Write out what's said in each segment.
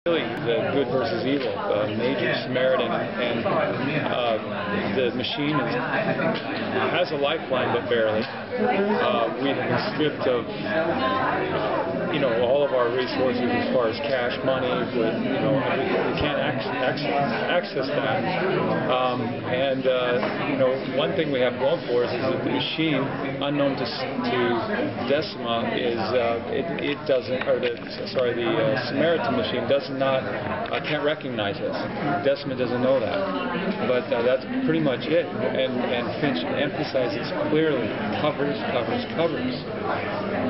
Really, the good versus evil, Major Samaritan, and the machine has a lifeline, but barely. We've been stripped of, all of our resources as far as cash, money. We can't access that. One thing we have going for us is that the machine, unknown to Decima, is it doesn't, or the Samaritan machine does not, can't recognize us. Decima doesn't know that, but that's pretty much it. And Finch emphasizes clearly, covers.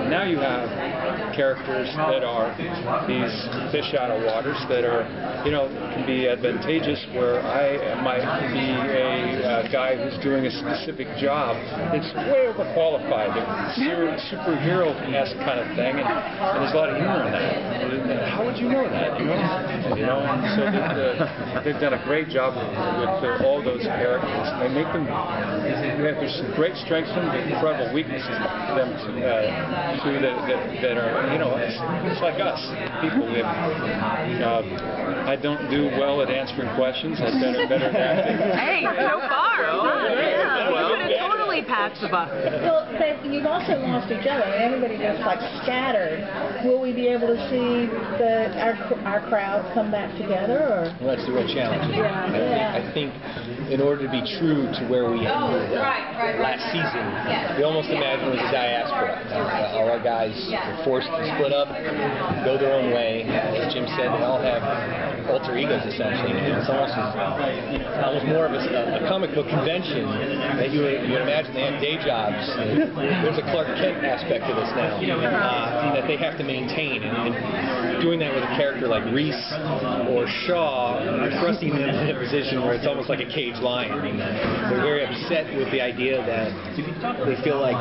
Now you have characters that are these fish out of waters that are, can be advantageous, where I might be a guy who's doing a specific job. It's way overqualified. It's superhero-esque kind of thing, and there's a lot of humor in that. How would you know that? So they've done a great job with all those characters. They make them. There's some great strengths and incredible weaknesses to them too. That are, it's like us people. I don't do well at answering questions. I'm better at acting. Hey, so far, yeah. Well, you could have totally passed the buck. Well, but you've also lost each other. Everybody just scattered. Will we be able to see our crowd come back together? Or? Well, that's the real challenge. Yeah. I think in order to be true to where we ended last season, we almost imagine it was a diaspora. All our guys were forced to split up, go their own way. As Jim said, they all have alter egos, essentially. It's almost more of a comic book convention that you would imagine. They have day jobs. There's a Clark Kent aspect to this now that they have to maintain. And doing that with a character like Reese or Shaw, you're thrusting them into a position where it's almost like a caged lion. They're very upset with the idea that they feel like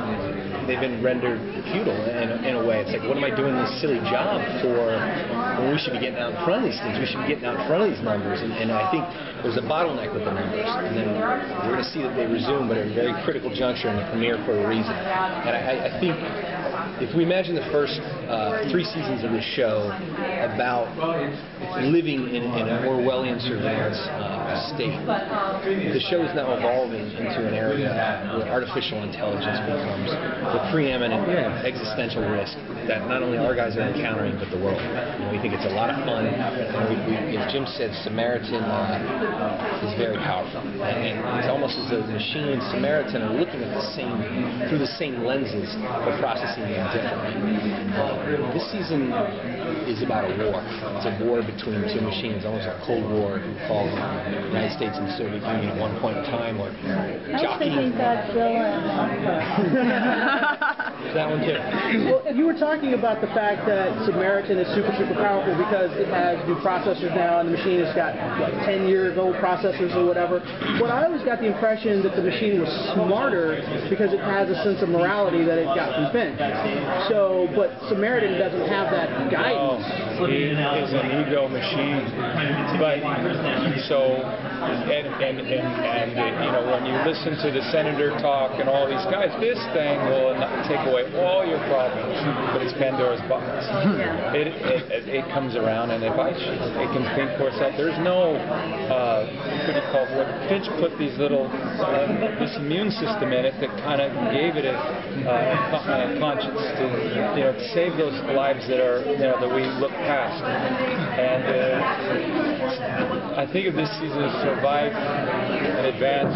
they've been rendered futile in a way. It's like, what am I doing this silly job for when we should be getting out in front of these things? We should be getting out in front of these numbers. And I think there's a bottleneck with the numbers. And then we're going to see that they resume, but at a very critical juncture in the premiere for a reason. And I think if we imagine the first 3 seasons of this show about living in an Orwellian surveillance state, the show is now evolving into an area where artificial intelligence becomes the preeminent existential risk that not only our guys are encountering, but the world. We think it's a lot of fun. As Jim said, Samaritan is very powerful, and it's almost as though the machine and Samaritan are looking at through the same lenses, but processing them differently. This season is about a war. It's a war between two machines, almost a Cold War involving the United States and the Soviet Union at one point in time, or jockeying. Caviezel and That one too. Well, you were talking about the fact that Samaritan is super powerful because it has new processors now, and the machine has got 10-year-old processors or whatever. But I always got the impression that the machine was smarter because it has a sense of morality that it got from Finch. So, but Samaritan doesn't have that guidance. No, he is an ego machine. But so, when you listen to the senator talk and all these guys, this thing will take away all your problems. But it's Pandora's box. It comes around, and it can think for itself. There's no what Finch put these little this immune system in it that kind of gave it a conscience to save those lives that are that we look past. And I think of this season as survive and advance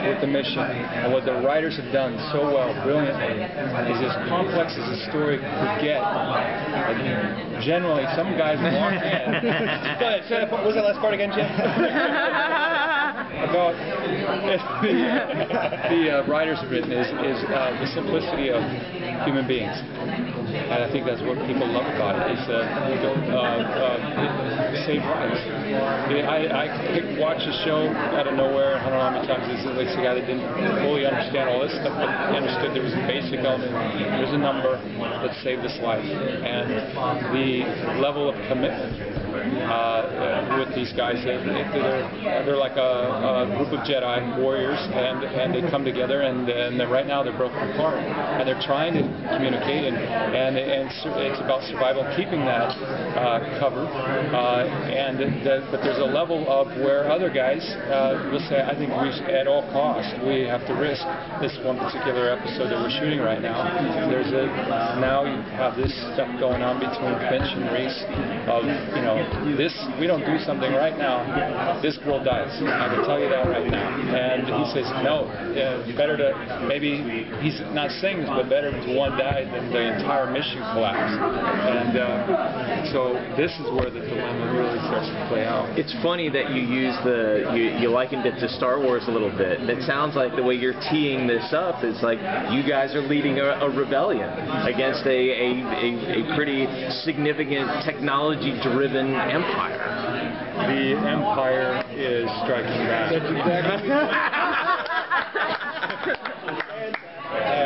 with the mission. And what the writers have done so well, brilliantly, is as complex as a story could get. Generally, some guys walk in. Go ahead, say that. What was that last part again, Jim? About the writers have written is the simplicity of human beings. And I think that's what people love about it, is save lives. I watched the show out of nowhere. I don't know how many times this is. Like a guy that didn't fully understand all this stuff, but understood there was a basic element. There's a number that saved this life. And the level of commitment with these guys. They're like a group of Jedi warriors, and they come together, and right now they're broken apart, and they're trying to communicate, and it's about survival, keeping that cover, but there's a level of where other guys will say, I think at all costs we have to risk this one particular episode that we're shooting right now. Now you have this stuff going on between Finch and Reese of, this, we don't do something right now, this girl dies. I can tell you that right now. And he says, no, better to, maybe, he's not saying this, but better to one die than the entire mission collapse. And so this is where the dilemma really starts to play out. It's funny that you use you likened it to Star Wars a little bit. It sounds like the way you're teeing this up is like you guys are leading a rebellion against a pretty significant technology-driven empire. The empire is striking back. That's exactly.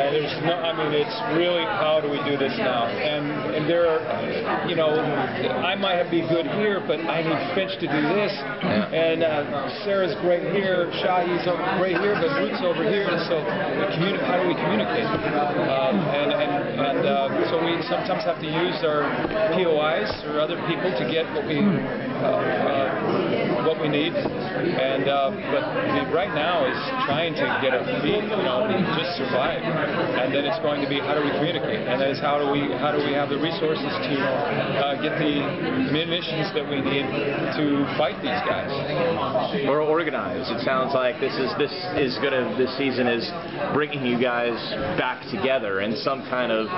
There's no, I mean, it's really, how do we do this now? And there are, I might be good here, but I need Finch to do this. And Sarah's great here, Shahi's great here, but Ruth's over here. And so, how do we communicate? So we sometimes have to use our POIs or other people to get what we need. And but right now is trying to get our feet, just survive. And then it's going to be, how do we communicate? And then it's how do we have the resources to get the munitions that we need to fight these guys? Or organize. It sounds like this season is bringing you guys back together in some kind of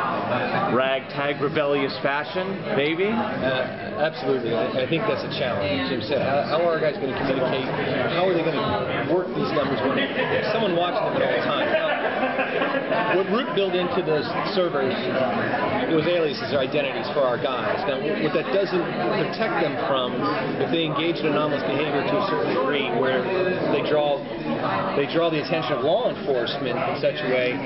ragtag rebellious fashion, maybe? Absolutely. I think that's a challenge. Jim said, how are our guys going to communicate? How are they going to work these numbers when someone watching them all the time? Now, what Root built into the servers was aliases or identities for our guys. Now, what that doesn't protect them from, if they engage in anomalous behavior to a certain degree where they draw the attention of law enforcement in such a way,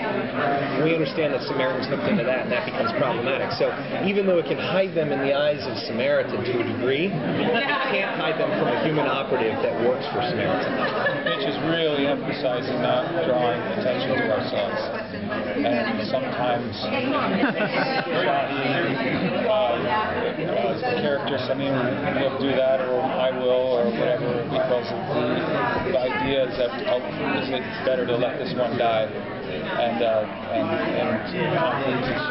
we understand that Samaritan's hooked into that, and that becomes problematic. So even though it can hide them in the eyes of Samaritan to a degree, it can't hide them from a human operative that works for Samaritan. Mitch is really emphasizing not drawing attention to ourselves. And sometimes characters, will do that, or I will, or whatever, because of the idea is that is it better to let this one die. And conflict is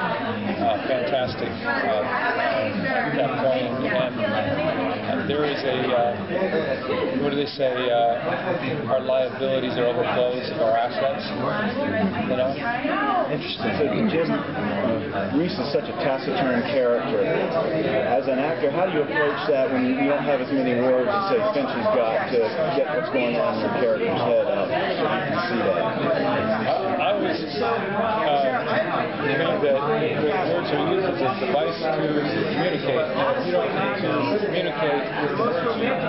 fantastic at that point. And there is what do they say? Our liabilities are overflows of our assets. Interesting. So, Jim, Reese is such a taciturn character. As an actor, how do you approach that when you don't have as many words to say Finch has got to get what's going on in your character's head out so you can see that? I always think that words are used as a device to communicate. You don't need to communicate with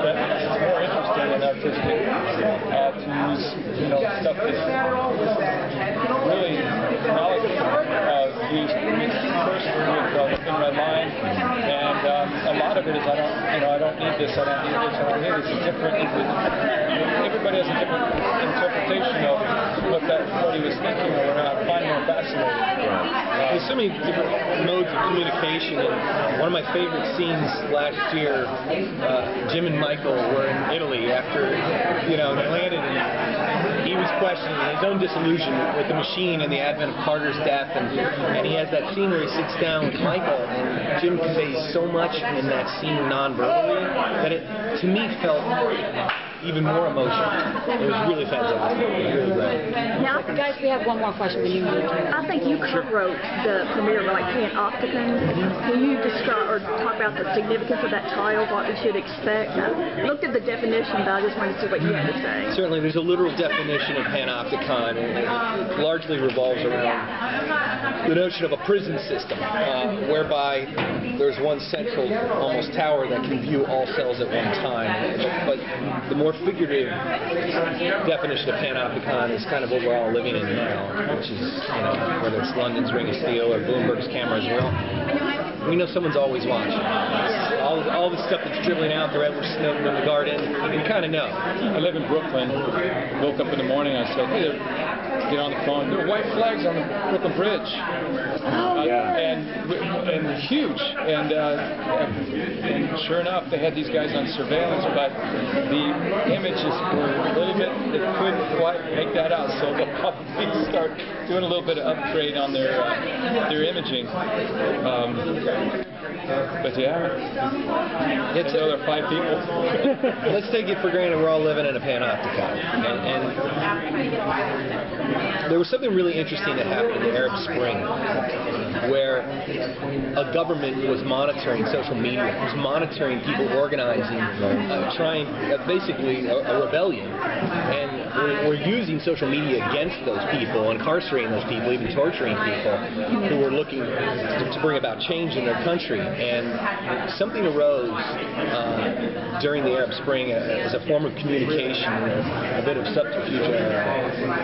that. It's more interesting and artistic to use stuff that's really knowledge used first with in my mind, and a lot of it is I don't need this, I don't need this, I don't need this. It's different. Everybody has a different interpretation of what he was thinking, or what I find more fascinating. There's so many different modes of communication, and one of my favorite scenes last year, Jim and Michael were in Italy after they landed, and he was questioning his own disillusionment with the machine and the advent of Carter's death, and he has that scene where he sits down with Michael, and Jim conveys so much in that scene non-verbally that it, to me, felt even more emotional. It was really fantastic. It was really great. Now, guys, we have one more question for you. I think you co-wrote the premiere of Panopticon. Can you describe or talk about the significance of that title, what we should expect? I looked at the definition, but I just wanted to see what you had to say. Certainly, there's a literal definition of Panopticon. It largely revolves around the notion of a prison system, whereby there's one central, almost tower that can view all cells at one time. But the more figurative definition of Panopticon is kind of what we're all living in now, which is, whether it's London's Ring of Steel or Bloomberg's cameras, we know someone's always watching. all the stuff that's dribbling out there, Edward Snowden in the garden, you kind of know. I live in Brooklyn. Woke up in the morning. I said, "Hey, get on the phone. There are white flags on the Brooklyn Bridge." And huge. And sure enough, they had these guys on surveillance, but the images were a little bit. They couldn't quite make that out, so they'll probably start doing a little bit of upgrade on their imaging. But yeah, it's another 5 people. Let's take it for granted we're all living in a panopticon. And there was something really interesting that happened in the Arab Spring, where a government was monitoring social media, was monitoring people organizing, trying, basically a rebellion. And we're using social media against those people, incarcerating those people, even torturing people who were looking to bring about change in their country. And something arose during the Arab Spring as a form of communication, a bit of subterfuge,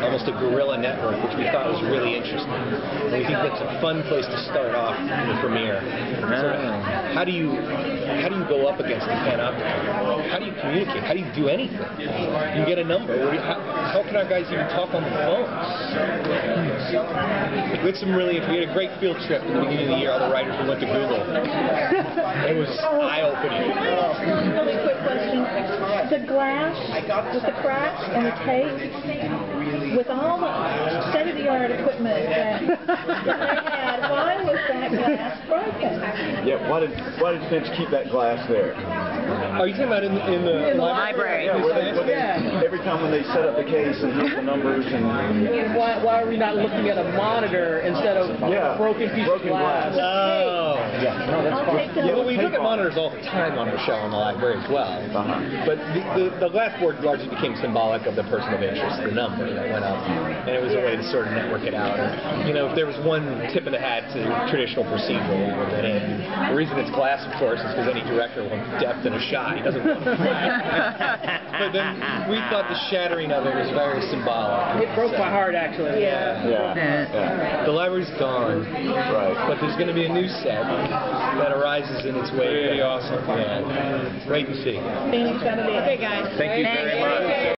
almost a guerrilla network, which we thought was really interesting. And we think that's a fun place to start off the premiere. So how do you go up against the panopticon? How do you communicate? How do you do anything? You get a number. How can our guys even talk on the phones? We had a great field trip at the beginning of the year. All the writers we went to Google. It was eye-opening. Really quick question. The glass with the cracks and the tape, with all the state-of-the-art equipment that they had, why was that glass broken? Yeah, why did Finch keep that glass there? Are you talking about in the library? Yeah, every time when they set up the case and hit the numbers and Why are we not looking at a monitor instead of a broken piece of glass? Oh, yeah. No, that's fine. Yeah, well, we look at monitors all the time on our show in the library as well. But the glass board largely became symbolic of the person of interest, the number that went up, and it was a way to sort of network it out. And, if there was one tip of the hat to traditional procedural, that would have been it. And the reason it's glass, of course, is because any director wants depth in a shot. He doesn't want But then we thought the shattering of it was very symbolic. It broke my heart, actually. yeah. The library's gone, Right. but there's going to be a new set that arises in its wake. Really awesome. Yeah. Wait and see. Phoenix, that'll be it. Okay, guys. Thank you very much.